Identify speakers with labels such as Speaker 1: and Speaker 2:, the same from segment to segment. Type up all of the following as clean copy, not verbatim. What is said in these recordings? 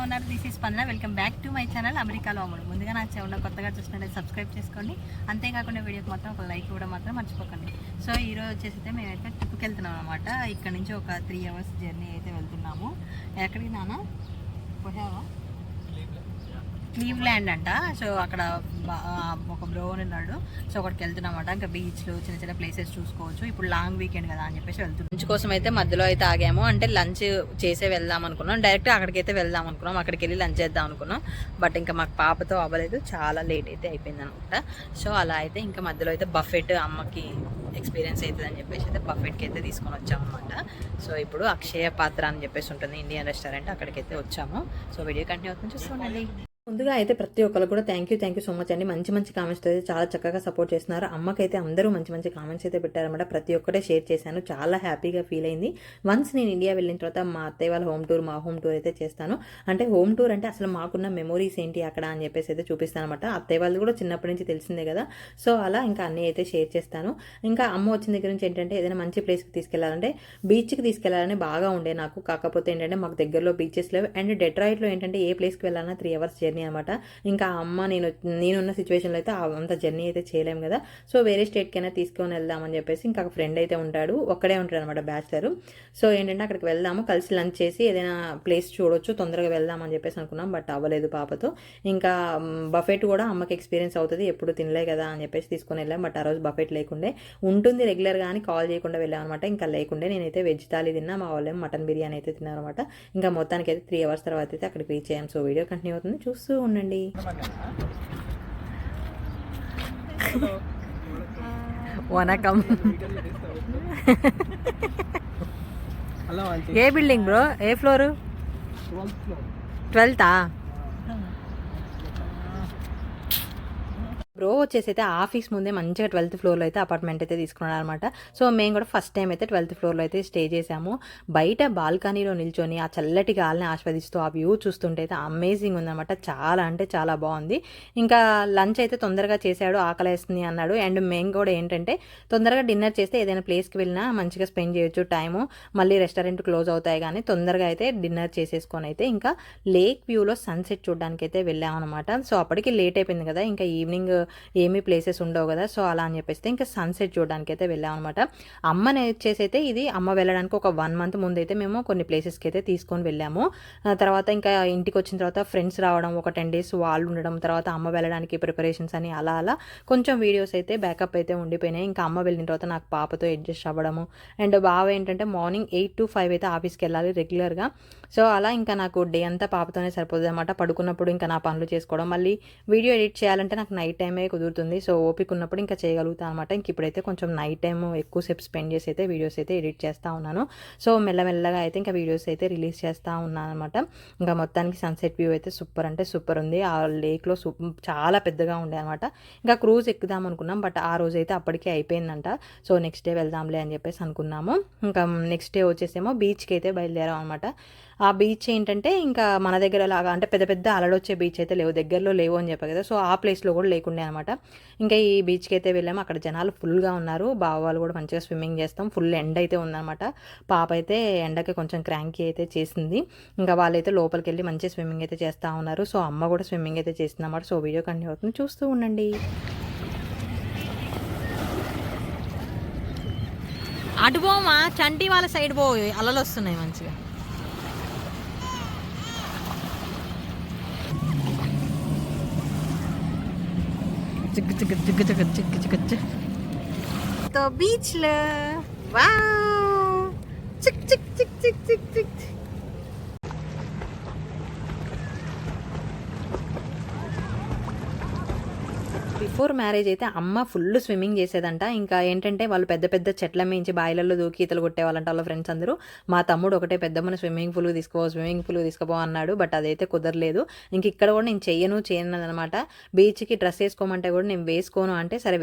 Speaker 1: ఉన్నారు? This is స్పందన. Welcome back to my channel అమెరికాలో అమ్ముడు. ముందుగా నా ఛానల్ కొత్తగా చూసినట్లయితే సబ్స్క్రైబ్ చేసుకోండి. అంతేకాకుండా వీడియోకి మొత్తం ఒక లైక్ కూడా మాత్రం మర్చిపోకండి. సో ఈరోజు వచ్చేసి మేమైతే ట్రిప్కి వెళ్తున్నాం అనమాట. ఇక్కడ నుంచి ఒక 3 hours జర్నీ అయితే వెళ్తున్నాము. ఎక్కడికి నాన్న పోయావా? క్లీవ్లాండ్ అంట. సో అక్కడ ఒక బ్రో ఉన్నాడు. సో అక్కడికి వెళ్తున్నామాట. ఇంకా బీచ్లు చిన్న చిన్న ప్లేసెస్ చూసుకోవచ్చు. ఇప్పుడు లాంగ్ వీకెండ్ కదా అని చెప్పేసి వెళ్తున్నాం. లంచ్ కోసం అయితే మధ్యలో అయితే ఆగాము. అంటే లంచ్ చేసే వెళ్దాం అనుకున్నాం. డైరెక్ట్ అక్కడికైతే వెళ్దాం అనుకున్నాం. అక్కడికి వెళ్ళి లంచ్ చేద్దాం అనుకున్నాం. బట్ ఇంకా మాకు పాపతో అవ్వలేదు. చాలా లేట్ అయితే అయిపోయింది అనమాట. సో అలా అయితే ఇంకా మధ్యలో అయితే బఫెట్ అమ్మకి ఎక్స్పీరియన్స్ అవుతుంది అని చెప్పేసి అయితే బఫెట్కి అయితే తీసుకొని వచ్చాము అనమాట. సో ఇప్పుడు అక్షయ పాత్ర అని చెప్పేసి ఉంటుంది ఇండియన్ రెస్టారెంట్. అక్కడికైతే వచ్చాము. సో వీడియో కంటిన్యూ అవుతుంది, చూసుకోండి. ముందుగా అయితే ప్రతి ఒక్కరు కూడా థ్యాంక్ యూ సో మచ్ అండి. మంచి కామెంట్స్ అయితే చాలా చక్కగా సపోర్ట్ చేస్తున్నారు. అమ్మకైతే అందరూ మంచి కామెంట్స్ అయితే పెట్టారన్నమాట. ప్రతి ఒక్కటే షేర్ చేశాను. చాలా హ్యాపీగా ఫీల్ అయింది. వన్స్ నేను ఇండియా వెళ్ళిన తర్వాత మా అత్తయ్య వాళ్ళ మా హోమ్ టూర్ అయితే చేస్తాను. అంటే హోమ్ టూర్ అంటే అసలు మాకున్న మెమోరీస్ ఏంటి అక్కడ అని చెప్పేసి అయితే చూపిస్తాను అనమాట. అత్తయ్య వాళ్ళు కూడా చిన్నప్పటి నుంచి తెలిసిందే కదా. సో అలా ఇంకా అన్నీ అయితే షేర్ చేస్తాను. ఇంకా అమ్మ వచ్చిన దగ్గర నుంచి ఏంటంటే ఏదైనా మంచి ప్లేస్కి తీసుకెళ్లాలంటే బీచ్కి తీసుకెళ్లాలని బాగా ఉండే నాకు. కాకపోతే ఏంటంటే మాకు దగ్గరలో బీచెస్ లేవు. అండ్ డెట్రాయిట్లో ఏంటంటే ఏ ప్లేస్కి వెళ్ళాలన్నా 3 hours జర్నీ అనమాట. ఇంకా అమ్మ నేనున్న సిచ్యువేషన్లో అయితే అంత జర్నీ అయితే చేయలేము కదా. సో వేరే స్టేట్కైనా తీసుకొని వెళ్దామని చెప్పేసి ఇంకా ఫ్రెండ్ అయితే ఉంటాడు. ఒక్కడే ఉంటాడు అనమాట, బ్యాచిలర్. సో ఏంటంటే అక్కడికి వెళ్దాము, కలిసి లంచ్ చేసి ఏదైనా ప్లేస్ చూడొచ్చు, తొందరగా వెళ్దామని చెప్పేసి అనుకున్నాం. బట్ అవ్వలేదు పాపతో. ఇంకా బఫెట్ కూడా అమ్మకి ఎక్స్పీరియన్స్ అవుతుంది, ఎప్పుడు తినలే కదా అని చెప్పేసి తీసుకొని వెళ్ళాం. బట్ ఆ రోజు బఫెట్ లేకుండే ఉంటుంది రెగ్యులర్గా అని కాల్ చేయకుండా వెళ్ళాం అనమాట. ఇంకా లేకుండే నేనైతే వెజ్ థాలీ తిన్నా, మా వాళ్ళేమో మటన్ బిర్యానీ అయితే తిన్నారనమాట. ఇంకా మొత్తానికి అయితే 3 hours తర్వాత అయితే అక్కడికి రీచ్ అయ్యాం. సో వీడియో కంటిన్యూ అవుతుంది, చూస్తూ ఉండండి. వనకం. ఏ బిల్డింగ్ బ్రో? ఏ ఫ్లోరు? 12th. బ్రో వచ్చేసి అయితే ఆఫీస్ ముందే మంచిగా 12th floorలో అయితే అపార్ట్మెంట్ అయితే తీసుకున్నాడు అనమాట. సో మేము కూడా ఫస్ట్ టైం అయితే 12th floorలో అయితే స్టే చేసాము. బయట బాల్కనీలో నిల్చొని ఆ చల్లటి గాలిని ఆస్వాదిస్తూ ఆ వ్యూ చూస్తుంటే అయితే అమేజింగ్ ఉందన్నమాట. చాలా అంటే చాలా బాగుంది. ఇంకా లంచ్ అయితే తొందరగా చేశాడు, ఆకలేస్తుంది అన్నాడు. అండ్ మేము కూడా ఏంటంటే తొందరగా డిన్నర్ చేస్తే ఏదైనా ప్లేస్కి వెళ్ళినా మంచిగా స్పెండ్ చేయొచ్చు టైము. మళ్ళీ రెస్టారెంట్ క్లోజ్ అవుతాయి కానీ తొందరగా అయితే డిన్నర్ చేసేసుకొని అయితే ఇంకా లేక్ వ్యూలో సన్సెట్ చూడడానికి అయితే వెళ్ళామన్నమాట. సో అప్పటికి లేట్ అయిపోయింది కదా, ఇంకా ఈవినింగ్ ఏమీ ప్లేసెస్ ఉండవు కదా. సో అలా అని చెప్పేస్తే ఇంకా సన్సెట్ చూడడానికి అయితే వెళ్ళాం అనమాట. అమ్మని వచ్చేసి అయితే ఇది అమ్మ వెళ్ళడానికి ఒక 1 month ముందు అయితే మేము కొన్ని ప్లేసెస్కి అయితే తీసుకొని వెళ్ళాము. తర్వాత ఇంకా ఇంటికి వచ్చిన తర్వాత ఫ్రెండ్స్ రావడం, ఒక 10 days వాళ్ళు ఉండడం, తర్వాత అమ్మ వెళ్ళడానికి ప్రిపరేషన్స్ అని అలా కొంచెం వీడియోస్ అయితే బ్యాకప్ అయితే ఉండిపోయినాయి. ఇంకా అమ్మ వెళ్ళిన తర్వాత నాకు పాపతో అడ్జస్ట్ అవ్వడము. అండ్ బావ ఏంటంటే మార్నింగ్ 8 to 5 అయితే ఆఫీస్కి వెళ్ళాలి రెగ్యులర్గా. సో అలా ఇంకా నాకు డే అంతా పాపతోనే సరిపోతుంది అనమాట. పడుకున్నప్పుడు ఇంకా నా పనులు చేసుకోవడం, మళ్ళీ వీడియో ఎడిట్ చేయాలంటే నాకు నైట్ టైమే కుదురుతుంది. సో ఓపిక ఉన్నప్పుడు ఇంకా చేయగలుగుతాను అనమాట. ఇంక ఇప్పుడైతే కొంచెం నైట్ టైం ఎక్కువసేపు స్పెండ్ చేసి అయితే వీడియోస్ అయితే ఎడిట్ చేస్తూ ఉన్నాను. సో మెల్లమెల్లగా అయితే ఇంకా వీడియోస్ అయితే రిలీజ్ చేస్తూ ఉన్నాను అనమాట. ఇంకా మొత్తానికి సన్సెట్ వ్యూ అయితే సూపర్ అంటే సూపర్ ఉంది. ఆ లేక్లో చాలా పెద్దగా ఉండే అనమాట. ఇంకా క్రూజ్ ఎక్కుదాం అనుకున్నాం, బట్ ఆ రోజు అయితే అప్పటికే అయిపోయిందంట. సో నెక్స్ట్ డే వెళ్దాంలే అని చెప్పేసి అనుకున్నాము. ఇంకా నెక్స్ట్ డే వచ్చేసేమో బీచ్కి అయితే బయలుదేరాం అనమాట. ఆ బీచ్ ఏంటంటే ఇంకా మన దగ్గర లాగా అంటే పెద్ద పెద్ద అలడొచ్చే బీచ్ అయితే లేవు, దగ్గరలో లేవు అని చెప్పారు కదా. సో ఆ ప్లేస్లో కూడా లేకుండే అనమాట. ఇంకా ఈ బీచ్కి అయితే వెళ్ళాము. అక్కడ జనాలు ఫుల్గా ఉన్నారు. బావ వాళ్ళు కూడా మంచిగా స్విమ్మింగ్ చేస్తాం. ఫుల్ ఎండ అయితే ఉందన్నమాట. పాప అయితే ఎండకి కొంచెం క్రాంకీ అయితే చేసింది. ఇంకా వాళ్ళైతే లోపలికి వెళ్ళి మంచిగా స్విమ్మింగ్ అయితే చేస్తూ ఉన్నారు. సో అమ్మ కూడా స్విమ్మింగ్ అయితే చేస్తుంది అన్నమాట. సో వీడియో కంటిన్యూ అవుతుంది, చూస్తూ ఉండండి. అటు పోమా, చంటి వాళ్ళ సైడ్ పో, అలలు వస్తున్నాయి మంచిగా. तो बीच ल वाव चिक चिक चिक चिक चिक चिक. బిఫోర్ మ్యారేజ్ అయితే అమ్మ ఫుల్ స్విమ్మింగ్ చేసేదంట. ఇంకా ఏంటంటే వాళ్ళు పెద్ద పెద్ద చెట్ల మించి బాయిలలో దూకి ఈతలు కొట్టేవాళ్ళంట వాళ్ళ ఫ్రెండ్స్ అందరూ. మా తమ్ముడు ఒకటే పెద్దమ్మని స్విమ్మింగ్ పూల్ తీసుకోపో అన్నాడు. బట్ అదైతే కుదరలేదు. ఇంక ఇక్కడ కూడా నేను చేయను అనమాట. బీచ్కి డ్రెస్ వేసుకోమంటే కూడా నేను వేసుకోను అంటే సరే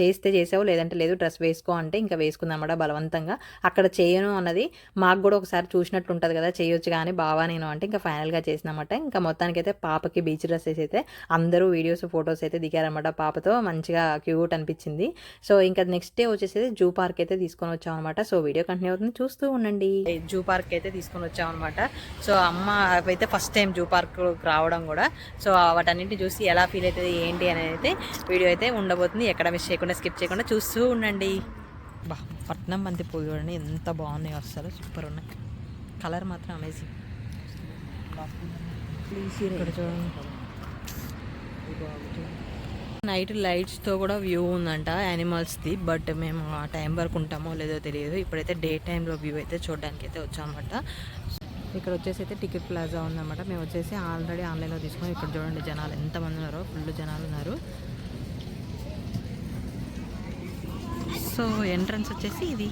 Speaker 1: చేస్తే చేసావు, లేదంటే లేదు డ్రెస్ వేసుకో అంటే ఇంకా వేసుకుందన్నమాట బలవంతంగా. అక్కడ చేయను అన్నది మాకు కూడా ఒకసారి చూసినట్టు ఉంటుంది కదా, చేయొచ్చు కానీ బావా నేను అంటే ఇంకా ఫైనల్గా చేసినమాట. ఇంకా మొత్తానికి అయితే పాపకి బీచ్ డ్రెస్సెస్ అయితే అందరూ వీడియోస్ ఫొటోస్ అయితే దిగారన్నమాట. పాప పాపతో మంచిగా క్యూట్ అనిపించింది. సో ఇంకా నెక్స్ట్ డే వచ్చేసి జూ పార్క్ అయితే తీసుకొని వచ్చాం అనమాట. సో వీడియో కంటిన్యూ అవుతుంది, చూస్తూ ఉండండి. జూ పార్క్ అయితే తీసుకొని వచ్చాం అనమాట. సో అమ్మ అయితే ఫస్ట్ టైం జూ పార్క్ రావడం కూడా. సో వాటన్నింటిని చూసి ఎలా ఫీల్ అవుతుంది ఏంటి అనేది అయితే వీడియో అయితే ఉండబోతుంది. ఎక్కడ మిస్ చేయకుండా స్కిప్ చేయకుండా చూస్తూ ఉండండి. బా పట్నం బంతి పూలు చూడండి ఎంత బాగున్నాయి, అసలు సూపర్ ఉన్నాయి. కలర్ మాత్రం అమేజింగ్. ఇక్కడ చూడండి నైట్ లైట్స్తో కూడా వ్యూ ఉందంట యానిమల్స్ది. బట్ మేము ఆ టైం వరకు ఉంటామో లేదో తెలియదు. ఇప్పుడైతే డే టైంలో వ్యూ అయితే చూడడానికి అయితే వచ్చామన్నమాట. ఇక్కడ వచ్చేసి అయితే టికెట్ ప్లాజా ఉందన్నమాట. మేము వచ్చేసి ఆల్రెడీ ఆన్లైన్లో తీసుకుని ఇక్కడ చూడండి జనాలు ఎంతమంది ఉన్నారో, ఫుల్ జనాలు ఉన్నారు. సో ఎంట్రన్స్ వచ్చేసి ఇది.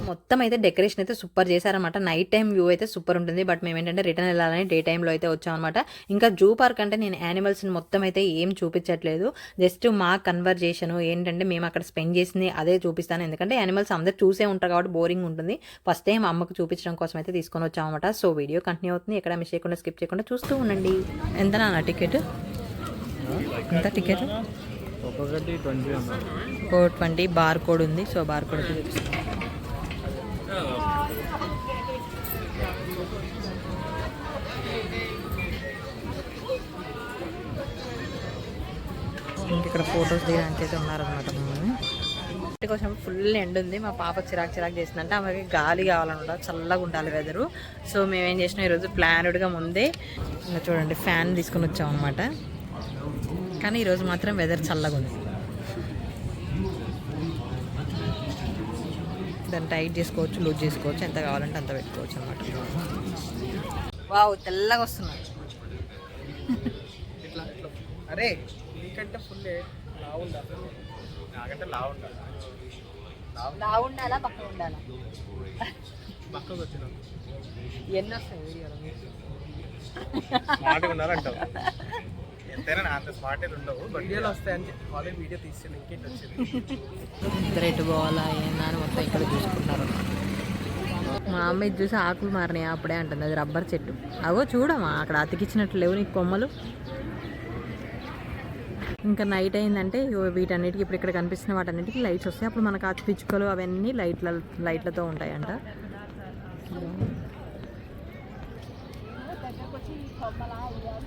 Speaker 1: మొత్తం అయితే డెకరేషన్ అయితే సూపర్ చేశారనమాట. నైట్ టైం వ్యూ అయితే సూపర్ ఉంటుంది. బట్ మేము ఏంటంటే రిటర్న్ వెళ్ళాలని డే టైంలో అయితే వచ్చామన్నమాట. ఇంకా జూ పార్క్ అంటే నేను యానిమల్స్ని మొత్తం అయితే ఏం చూపించట్లేదు, జస్ట్ మా కన్వర్జేషన్ ఏంటంటే మేము అక్కడ స్పెండ్ చేసింది అదే చూపిస్తాను. ఎందుకంటే యానిమల్స్ అందరు చూసే ఉంటారు కాబట్టి బోరింగ్ ఉంటుంది. ఫస్ట్ టైం అమ్మకు చూపించడం కోసం అయితే తీసుకొని వచ్చామన్నమాట. సో వీడియో కంటిన్యూ అవుతుంది, ఎక్కడ మిస్ చేయకుండా స్కిప్ చేయకుండా చూస్తూ ఉండండి. ఎంత నాన్న టికెట్? ఎంత టికెట్? 420 బార్ కోడ్ ఉంది. సో బార్ కోడ్ అయితే చూపిస్తాను. ఇక్కడ ఫొటోస్ దిగడానికి అయితే ఉన్నారనమాట. కొంచెం ఫుల్ ఎండ్ ఉంది. మా పాప చిరాకు చేసిందంటే ఆమెకి గాలి కావాలన్నమాట, చల్లగా ఉండాలి వెదరు. సో మేమేం చేసినాం ఈరోజు ప్లాన్డ్గా ముందే ఇంకా చూడండి ఫ్యాన్ తీసుకుని వచ్చాం అనమాట. కానీ ఈరోజు మాత్రం వెదర్ చల్లగా ఉంది. దాన్ని టైట్ చేసుకోవచ్చు, లూజ్ చేసుకోవచ్చు, ఎంత కావాలంటే అంత పెట్టుకోవచ్చు అనమాట. వావ్ తెల్లగా వస్తున్నారు.
Speaker 2: అరే నీకంటే ఫుల్
Speaker 1: లావు ఉండాలా పక్కన ఉండాలా?
Speaker 2: పక్కకు వచ్చిన
Speaker 1: ఎన్ని వస్తాయి వీడియోలో?
Speaker 2: స్మార్ట్గా ఉండాలంటావు. ఎంతైనా నా అంత స్మార్ట్ అయితే ఉండవు, బట్ వీడియోలు వస్తాయని వాళ్ళే వీడియో తీసి ఇంకేంటి వచ్చింది.
Speaker 1: రేటు పోవాలా ఏందా అని మొత్తం ఇక్కడ చూసుకుంటారు. మా అమ్మ ఇది చూసి ఆకులు మారినాయి అప్పుడే అంటుంది, అది రబ్బర్ చెట్టు. అవో చూడమా అక్కడ అతికిచ్చినట్లు లేవు నీకు కొమ్మలు. ఇంకా నైట్ అయిందంటే వీటన్నిటికి ఇప్పుడు ఇక్కడ కనిపిస్తున్న వాటన్నిటికీ లైట్స్ వస్తాయి. అప్పుడు మనకు ఆ పిచ్చుకలు అవన్నీ లైట్లతో ఉంటాయంట.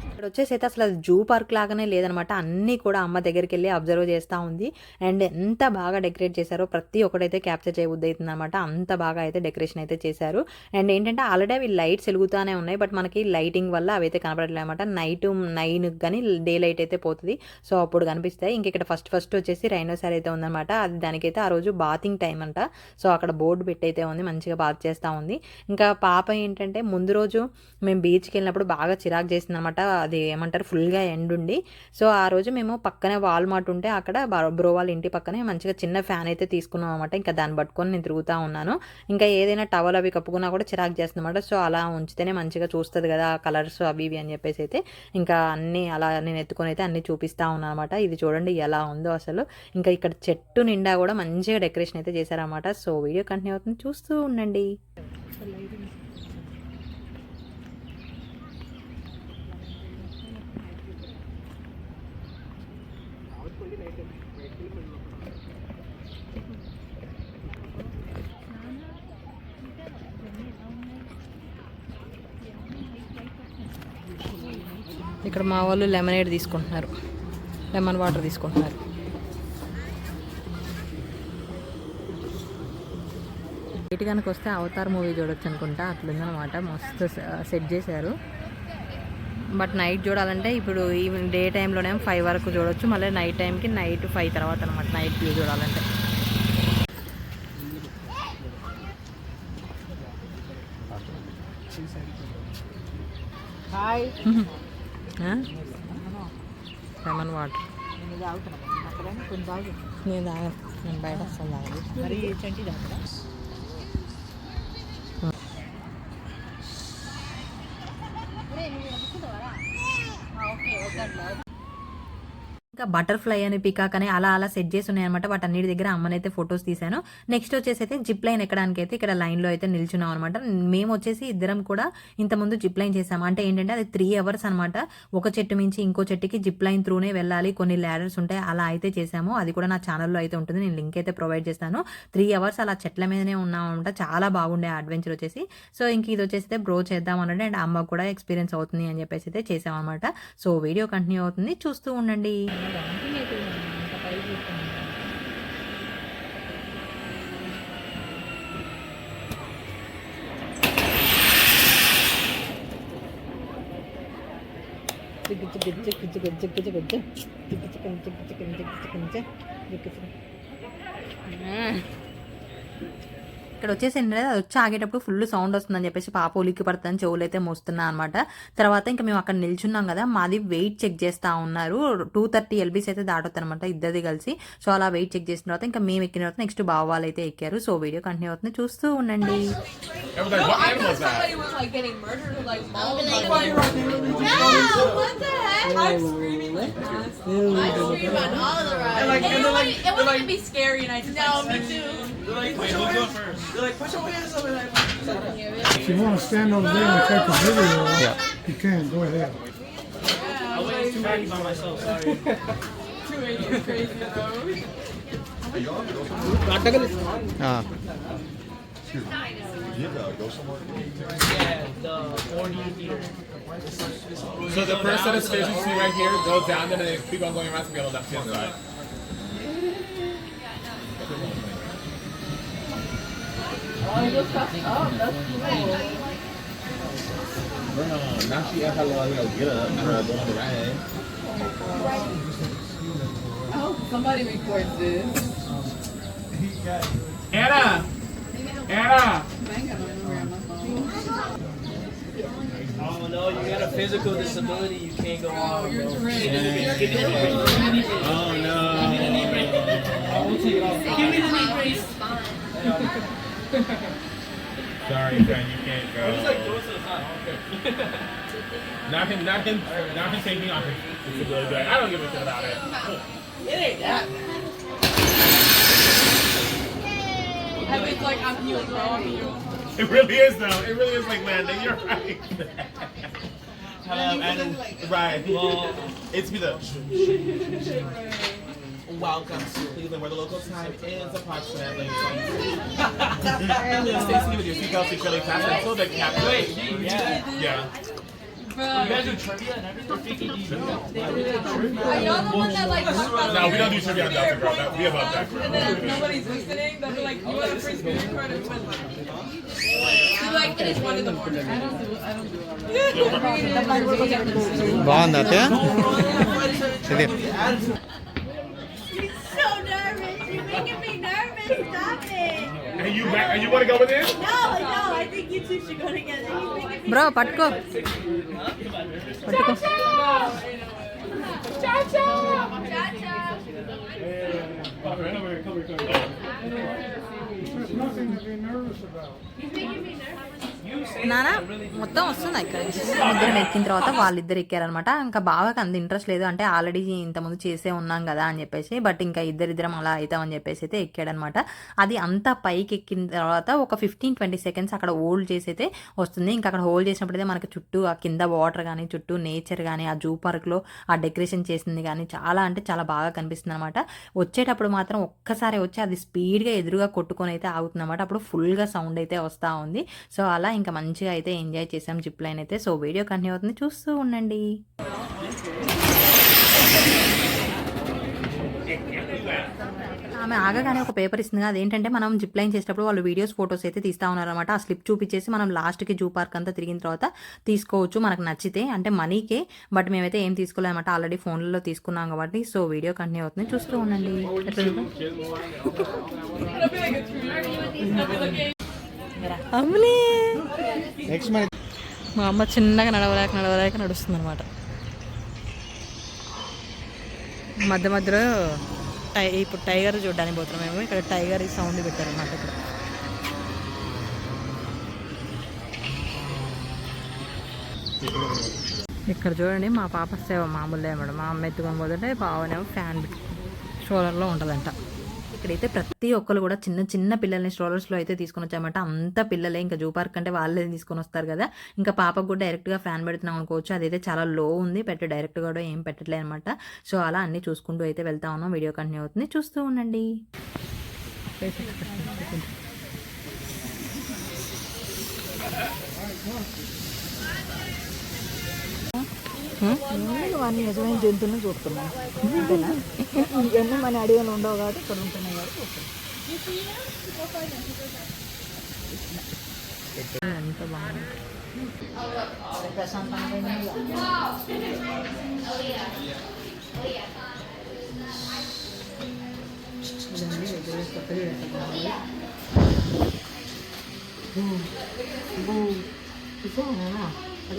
Speaker 1: ఇక్కడ వచ్చేసి అయితే అసలు అది జూ పార్క్ లాగానే లేదనమాట. అన్నీ కూడా అమ్మ దగ్గరికి వెళ్ళి అబ్జర్వ్ చేస్తూ ఉంది. అండ్ ఎంత బాగా డెకరేట్ చేశారో ప్రతి ఒక్కటైతే క్యాప్చర్ చేయబుద్ధి అవుతుంది అనమాట. అంత బాగా అయితే డెకరేషన్ అయితే చేశారు. అండ్ ఏంటంటే ఆల్రెడీ అవి లైట్స్ వెలుగుతూనే ఉన్నాయి, బట్ మనకి లైటింగ్ వల్ల అవి అయితే కనపడట్లేదు అనమాట. నైట్ 9 కానీ డే లైట్ అయితే పోతుంది, సో అప్పుడు కనిపిస్తాయి. ఇంక ఇక్కడ ఫస్ట్ వచ్చేసి రైనోసార్ అయితే ఉందన్నమాట. అది దానికైతే ఆ రోజు బాతింగ్ టైం అంట. సో అక్కడ బోర్డు పెట్టి అయితే ఉంది, మంచిగా బాత్ చేస్తూ ఉంది. ఇంకా పాప ఏంటంటే ముందు రోజు మేము బీచ్కి వెళ్ళినప్పుడు బాగా చిరాకు చేసింది అనమాట. అది ఏమంటారు ఫుల్గా ఎండ్ ఉండి. సో ఆ రోజు మేము పక్కనే వాల్మార్ట్ ఉంటే అక్కడ బ్రో వాళ్ళ ఇంటి పక్కనే మంచిగా చిన్న ఫ్యాన్ అయితే తీసుకున్నాం అనమాట. ఇంకా దాన్ని పట్టుకొని నేను తిరుగుతూ ఉన్నాను. ఇంకా ఏదైనా టవల్ అవి కప్పుకున్నా కూడా చిరాకు చేస్తుంది అనమాట. సో అలా ఉంచితేనే మంచిగా చూస్తుంది కదా కలర్స్ అవి ఇవి అని చెప్పేసి అయితే ఇంకా అన్నీ అలా నేను ఎత్తుకొని అయితే అన్నీ చూపిస్తూ ఉన్నాను అనమాట. ఇది చూడండి ఎలా ఉందో అసలు. ఇంకా ఇక్కడ చెట్టు నిండా కూడా మంచిగా డెకరేషన్ అయితే చేశారనమాట. సో వీడియో కంటిన్యూ అవుతుంది, చూస్తూ ఉండండి. ఇక్కడ మా వాళ్ళు లెమనేడ్ తీసుకుంటున్నారు, లెమన్ వాటర్ తీసుకుంటున్నారు. బయట కనుక వస్తే అవతార్ మూవీ చూడొచ్చు అనుకుంటా, అట్లుందనమాట. మస్తు సెట్ చేశారు. బట్ నైట్ చూడాలంటే ఇప్పుడు ఈవెన్ డే టైంలోనే 5 వరకు చూడొచ్చు, మళ్ళీ నైట్ టైంకి నైట్ 5 తర్వాత అనమాట నైట్ వ్యూ చూడాలంటే. లెమన్ వాటర్ నేను తాగను, నేను బయట వస్తాను తాగదు. ఇంకా బటర్‌ఫ్లై అని, పీకాక్ అని అలా అలా సెట్ చేసి ఉన్నాయన్నమాట. వాటన్నిటి దగ్గర అమ్మనైతే ఫోటోస్ తీశాను. నెక్స్ట్ వచ్చేసి అయితే జిప్ లైన్ ఎక్కడానికైతే ఇక్కడ లైన్‌లో అయితే నిల్చున్నాం అనమాట. మేమొచ్చేసి ఇద్దరం కూడా ఇంతకుముందు జిప్ లైన్ చేసాము. అంటే ఏంటంటే అది 3 అవర్స్ అనమాట. ఒక చెట్టు మించి ఇంకో చెట్టుకి జిప్ లైన్ త్రూనే వెళ్ళాలి. కొన్ని ల్యాడర్స్ ఉంటాయి. అలా అయితే చేసాము. అది కూడా నా ఛానెల్‌లో అయితే ఉంటుంది. నేను లింక్ అయితే ప్రొవైడ్ చేస్తాను. 3 అవర్స్ అలా చెట్ల మీదనే ఉన్నామనమాట. చాలా బాగుండే ఆ అడ్వెంచర్ వచ్చేసి. సో ఇంక ఇది వచ్చేసి అయితే బ్రో చేద్దాం అనంటే అండ్ అమ్మకు కూడా ఎక్స్‌పీరియన్స్ అవుతుంది అని చెప్పేసి అయితే చేసామనమాట. సో వీడియో కంటిన్యూ అవుతుంది. చూస్తూ ఉండండి. ఇక్కడ వచ్చేసి ఏంటంటే అది వచ్చి ఆగేటప్పుడు ఫుల్ సౌండ్ వస్తుందని చెప్పేసి పాప ఉలిక్కి పడుతుందని చెవులు అయితే మోస్తున్నా అనమాట. తర్వాత ఇంకా మేము అక్కడ నిల్చున్నాం కదా, మాది వెయిట్ చెక్ చేస్తూ ఉన్నారు. 230 LBs అయితే దాటొద్దు అనమాట ఇద్దరిది కలిసి. సో అలా వెయిట్ చెక్ చేసిన తర్వాత ఇంకా మేము ఎక్కిన తర్వాత నెక్స్ట్ బావ వాళ్ళు అయితే ఎక్కారు. సో వీడియో కంటిన్యూ అవుతుంది, చూస్తూ ఉండండి.
Speaker 3: If you want to stand over there and take a video, you can. Go ahead.
Speaker 4: I waited 2 hours by myself, sorry. 280 is crazy though. Yeah, the 40 meter.
Speaker 5: So the first set of stairs you see right here, go down and then keep on going around to be on the left hand side.
Speaker 4: Oh, you're just catching up. That's cool.
Speaker 5: Now she asked how long I gotta get up. I'm not going to the right.
Speaker 4: I hope somebody records this.
Speaker 5: Anna! Anna!
Speaker 4: Oh no, you got a physical disability. You can't go on. You're
Speaker 5: Oh no.
Speaker 4: I won't take it off. Give me the knee brace.
Speaker 5: Sorry, son, you can't go.
Speaker 4: Just like throw it to the side. Okay.
Speaker 5: Not him taking off his disability. I don't give a shit about it.
Speaker 4: It ain't that. And it's like I'm healed, bro. I'm healed.
Speaker 5: It really is though. It really is like landing. You're right.
Speaker 6: And right.
Speaker 4: Well,
Speaker 6: It's be the welcome to Cleveland, where the local time is approximately. Stacey, with your seatbelt securely fastened until the captain.
Speaker 4: wait, yeah.
Speaker 5: Yeah.
Speaker 4: You guys do trivia and everything?
Speaker 7: Are y'all the one that like talk about
Speaker 5: No, we don't do trivia on Delta Girl. We above that
Speaker 7: and then
Speaker 5: girl.
Speaker 7: nobody's listening? They'll be like, you want a free screen record and win like. You're like, it is 1 in the morning. I don't do it.
Speaker 2: బాగుంది అత్తయ్య ఇది
Speaker 8: She's so nervous. You're making me nervous. Stop it.
Speaker 5: And you want to go with this?
Speaker 8: No, I think you two should go together. He's making me
Speaker 1: bro పట్టుకో పట్టుకో.
Speaker 8: Cha-cha.
Speaker 3: There's nothing to be nervous about.
Speaker 1: నానా మొత్తం వస్తుంది ఇక్కడ. ఇద్దరం ఎక్కిన తర్వాత వాళ్ళిద్దరు ఎక్కారనమాట. ఇంకా బావకి అంత ఇంట్రెస్ట్ లేదు, అంటే ఆల్రెడీ ఇంతకుముందు చేసే ఉన్నాం కదా అని చెప్పేసి. బట్ ఇంకా ఇద్దరిద్దరం అలా అవుతామని చెప్పేసి అయితే ఎక్కాడనమాట. అది అంతా పైకి ఎక్కిన తర్వాత ఒక 15-20 సెకండ్స్ అక్కడ హోల్డ్ చేసి అయితే వస్తుంది. ఇంకా అక్కడ హోల్డ్ చేసినప్పుడైతే మనకి చుట్టూ ఆ కింద వాటర్ కానీ, చుట్టూ నేచర్ కానీ, ఆ జూ పార్క్లో ఆ డెకరేషన్ చేసింది కానీ చాలా అంటే చాలా బాగా కనిపిస్తుంది అనమాట. వచ్చేటప్పుడు మాత్రం ఒక్కసారి వచ్చి అది స్పీడ్గా ఎదురుగా కొట్టుకొని అయితే ఆగుతుంది అనమాట. అప్పుడు ఫుల్గా సౌండ్ అయితే వస్తూ ఉంది. సో అలా ఇంకా మంచిగా అయితే ఎంజాయ్ చేసాం జిప్ లైన్ అయితే. సో వీడియో కంటిన్యూ అవుతుంది, చూస్తూ ఉండండి. ఆమె ఆగగానే ఒక పేపర్ ఇస్తుంది. అదేంటంటే మనం జిప్ లైన్ చేసేటప్పుడు వాళ్ళు వీడియోస్ ఫొటోస్ అయితే తీస్తూ ఉన్నారనమాట. ఆ స్లిప్ చూపించేసి మనం లాస్ట్కి జూ పార్క్ అంతా తిరిగిన తర్వాత తీసుకోవచ్చు మనకు నచ్చితే, అంటే మనీకే. బట్ మేమైతే ఏం తీసుకోలేదన్నమాట, ఆల్రెడీ ఫోన్లలో తీసుకున్నాం కాబట్టి. సో వీడియో కంటిన్యూ అవుతుంది, చూస్తూ ఉండండి. అమ్ములే మా అమ్మ చిన్నగా నడవలేక నడుస్తుంది అనమాట. మధ్య మధ్యలో ఇప్పుడు టైగర్ చూడడానికి పోతున్నాం మేము. ఇక్కడ టైగర్ సౌండ్ పెట్టారన్నమాట. ఇక్కడ ఇక్కడ చూడండి మా పాప సేవ మామూలు మేడం. మా అమ్మ ఎత్తుకొని పోతుంటే బావనేమో ఫ్యాన్ స్ట్రోలర్లో ఉంటుందంట. ఇక్కడైతే ప్రతి ఒక్కరు కూడా చిన్న చిన్న పిల్లల్ని స్ట్రోలర్స్లో అయితే తీసుకొని వచ్చామంట. అంత పిల్లలే, ఇంకా జూ పార్క్ అంటే వాళ్ళే తీసుకొని వస్తారు కదా. ఇంకా పాపకు కూడా డైరెక్ట్గా ఫ్యాన్ పెడుతున్నాం అనుకోవచ్చు. అదైతే చాలా లో ఉంది, డైరెక్ట్గా కూడా ఏం పెట్టట్లేదు అనమాట. సో అలా అన్నీ చూసుకుంటూ అయితే వెళ్తా ఉన్నాం. వీడియో కంటిన్యూ అవుతుంది, చూస్తూ ఉండండి.
Speaker 3: అన్ని నిజమైన జంతువులను చూస్తున్నాం. అంతేనా? ఇవన్నీ మన అడవిలో ఉండవు కాబట్టి ఇక్కడ ఉంటున్నాయి కాబట్టి
Speaker 1: ఎంత బాగుంది.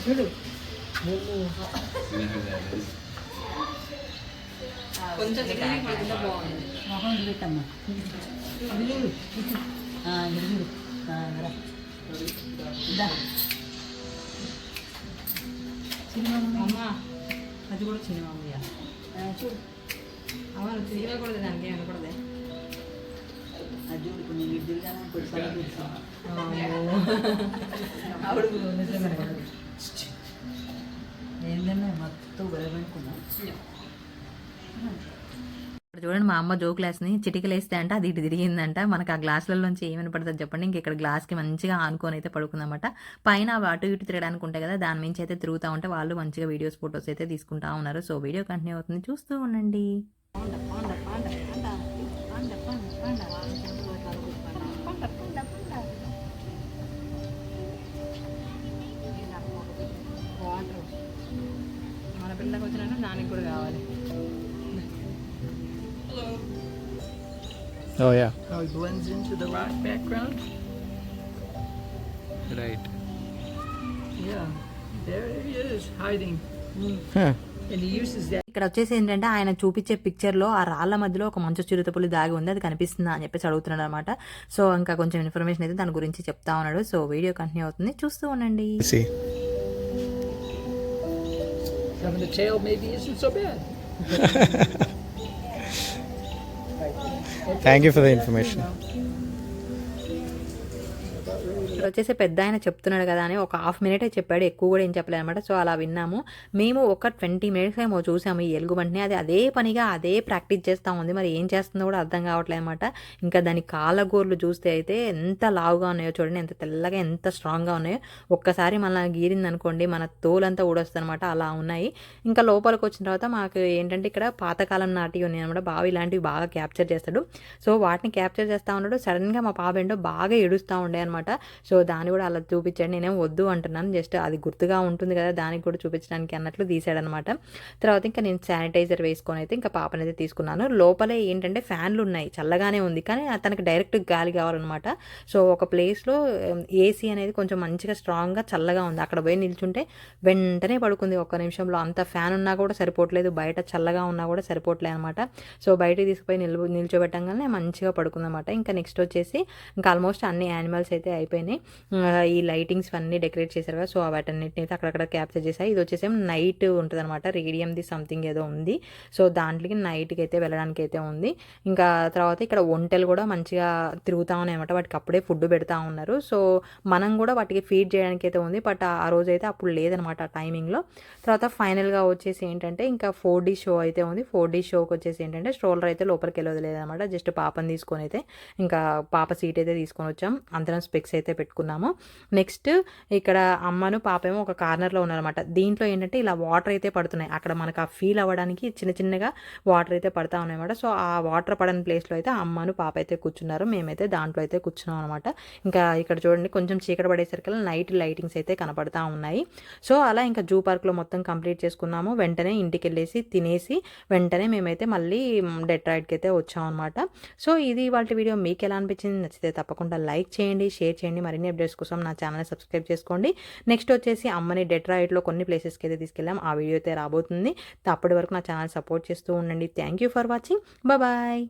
Speaker 3: చూడు
Speaker 7: కొంచెం బాగుంది.
Speaker 3: మొహం పెట్టమ్మా. ఇది చూడు. ఇది చూడు.
Speaker 1: అమ్మా అది కూడా చిన్న అమ్మయ్య
Speaker 3: చూడు.
Speaker 1: అవును తిరగకూడదు, దానికి ఏమనకూడదు.
Speaker 3: అది చూడు కొన్ని విడుదలగానే ఇప్పుడు పని
Speaker 1: ఆవిడ నిజంగా
Speaker 3: ఏంటన్నా మొత్తం బలపడుకున్నాం.
Speaker 1: ఇక్కడ చూడండి మా అమ్మ జో గ్లాస్ని చిటికలేస్తే అంటే అది ఇటు తిరిగిందంట. మనకు ఆ గ్లాసులలోంచి ఏమని పడుతుంది చెప్పండి. ఇంక ఇక్కడ గ్లాస్కి మంచిగా ఆనుకొని అయితే పడుకుందన్నమాట. పైన అటు ఇటు తిరగడానికి ఉంటాయి కదా, దాని మించి అయితే తిరుగుతూ ఉంటే వాళ్ళు మంచిగా వీడియోస్ ఫొటోస్ అయితే తీసుకుంటా ఉన్నారు. సో వీడియో కంటిన్యూ అవుతుంది, చూస్తూ ఉండండి. మన పిల్లలకు వచ్చినా దానికి కూడా కావాలి.
Speaker 2: Oh yeah.
Speaker 3: How it blends into the rock background.
Speaker 2: Right.
Speaker 3: Yeah, there he is hiding.
Speaker 2: Huh.
Speaker 3: And he uses that.
Speaker 1: ఇక్కడ వచ్చేసి ఏంటంటే ఆయన చూపించే పిక్చర్లో ఆ రాళ్ళ మధ్యలో ఒక మంచు చిరుతపులి దాగి ఉంది, అది కనిపిస్తుందా అని చెప్పేసి అడుగుతున్నాడు అనమాట. సో ఇంకా కొంచెం ఇన్ఫర్మేషన్ అయితే దాని గురించి చెప్తా ఉన్నాడు. సో వీడియో కంటిన్యూ అవుతుంది, చూస్తూ ఉండండి.
Speaker 2: See.
Speaker 3: Having the tail maybe isn't so bad.
Speaker 2: Thank you for the information.
Speaker 1: ఇక్కడ వచ్చేసి పెద్ద ఆయన చెప్తున్నాడు కదా అని ఒక హాఫ్ మినిటే చెప్పాడు, ఎక్కువ కూడా ఏం చెప్పలేదు అనమాట. సో అలా విన్నాము. మేము ఒక 20 minutes ఏమో చూసాము ఈ ఎలుగుబంటిని. అది అదే పనిగా అదే ప్రాక్టీస్ చేస్తూ ఉంది. మరి ఏం చేస్తుందో కూడా అర్థం కావట్లేదు అనమాట. ఇంకా దాని కాళ్ళగోర్లు చూస్తే అయితే ఎంత లావుగా ఉన్నాయో చూడండి, ఎంత తెల్లగా ఎంత స్ట్రాంగ్గా ఉన్నాయో. ఒక్కసారి మనల్ని గీరింది అనుకోండి మన తోలంతా ఊడొస్తుంది అనమాట, అలా ఉన్నాయి. ఇంకా లోపలికి వచ్చిన తర్వాత మాకు ఏంటంటే ఇక్కడ పాతకాలం నాటివి ఉన్నాయి అనమాట. బావి ఇలాంటివి బాగా క్యాప్చర్ చేస్తాడు. సో వాటిని క్యాప్చర్ చేస్తూ ఉన్నాడు. సడన్గా మా పాప ఏంటో బాగా ఏడుస్తూ ఉండే అనమాట. సో దాన్ని కూడా అలా చూపించాడు. నేనేం వద్దు అంటున్నాను, జస్ట్ అది గుర్తుగా ఉంటుంది కదా దానికి కూడా చూపించడానికి అన్నట్లు తీసాడనమాట. తర్వాత ఇంకా నేను శానిటైజర్ వేసుకొని అయితే ఇంకా పాపనైతే తీసుకున్నాను. లోపలే ఏంటంటే ఫ్యాన్లు ఉన్నాయి, చల్లగానే ఉంది, కానీ తనకి డైరెక్ట్ గాలి కావాలన్నమాట. సో ఒక ప్లేస్లో ఏసీ అనేది కొంచెం మంచిగా స్ట్రాంగ్గా చల్లగా ఉంది, అక్కడ పోయి నిల్చుంటే వెంటనే పడుకుంది ఒక్క నిమిషంలో. అంత ఫ్యాన్ ఉన్నా కూడా సరిపోవట్లేదు, బయట చల్లగా ఉన్నా కూడా సరిపోవట్లేదు అనమాట. సో బయటకి తీసుకుపోయి నిల్చోబెట్టంగానే మంచిగా పడుకుందన్నమాట. ఇంకా నెక్స్ట్ వచ్చేసి ఇంకా ఆల్మోస్ట్ అన్ని యానిమల్స్ అయితే అయిపోయినాయి. ఈ లైటింగ్స్ అన్నీ డెకరేట్ చేశారు కదా, సో వాటన్నిటిని అయితే అక్కడక్కడ క్యాప్చర్ చేశాయి. ఇది వచ్చేసి నైట్ ఉంటుంది అనమాట, రేడియంది సంథింగ్ ఏదో ఉంది. సో దాంట్లోకి నైట్కి అయితే వెళ్ళడానికి అయితే ఉంది. ఇంకా తర్వాత ఇక్కడ ఒంటెలు కూడా మంచిగా తిరుగుతూ ఉన్నాయి అనమాట. వాటికి అప్పుడే ఫుడ్ పెడతా ఉన్నారు. సో మనం కూడా వాటికి ఫీడ్ చేయడానికి అయితే ఉంది, బట్ ఆ రోజు అయితే అప్పుడు లేదనమాట ఆ టైమింగ్లో. తర్వాత ఫైనల్గా వచ్చేసి ఏంటంటే ఇంకా 4D షో అయితే ఉంది. 4D షోకి వచ్చేసి ఏంటంటే స్ట్రోలర్ అయితే లోపలికి వెళ్ళదు లేదనమాట, జస్ట్ పాపని తీసుకొని అయితే ఇంకా పాప సీట్ అయితే తీసుకొని వచ్చాం. అందరం స్పెక్స్ అయితే పెట్టుకున్నాము. నెక్స్ట్ ఇక్కడ అమ్మను పాపేమో ఒక కార్నర్లో ఉన్నారనమాట. దీంట్లో ఏంటంటే ఇలా వాటర్ అయితే పడుతున్నాయి, అక్కడ మనకు ఆ ఫీల్ అవ్వడానికి చిన్న చిన్నగా వాటర్ అయితే పడతా ఉన్నాయన్నమాట. సో ఆ వాటర్ పడని ప్లేస్లో అయితే అమ్మను పాప అయితే కూర్చున్నారు, మేమైతే దాంట్లో అయితే కూర్చున్నాం అనమాట. ఇంకా ఇక్కడ చూడండి కొంచెం చీకటి పడేసరికి నైట్ లైటింగ్స్ అయితే కనపడతా ఉన్నాయి. సో అలా ఇంకా జూ పార్క్లో మొత్తం కంప్లీట్ చేసుకున్నాము. వెంటనే ఇంటికి వెళ్ళేసి తినేసి వెంటనే మేమైతే మళ్ళీ డెట్రాయిడ్కి అయితే వచ్చాం అనమాట. సో ఇది వాళ్ళ వీడియో. మీకు ఎలా అనిపించింది? నచ్చితే తప్పకుండా లైక్ చేయండి, షేర్ చేయండి. మరిన్ని అప్డేట్స్ కోసం నా ఛానల్ని సబ్స్క్రైబ్ చేసుకోండి. నెక్స్ట్ వచ్చేసి అమ్మని డెట్రాయిడ్లో కొన్ని ప్లేసెస్కి అయితే తీసుకెళ్ళాం, ఆ వీడియో అయితే రాబోతుంది. అప్పటి వరకు నా ఛానల్ సపోర్ట్ చేస్తూ ఉండండి. Thank you for watching. Bye.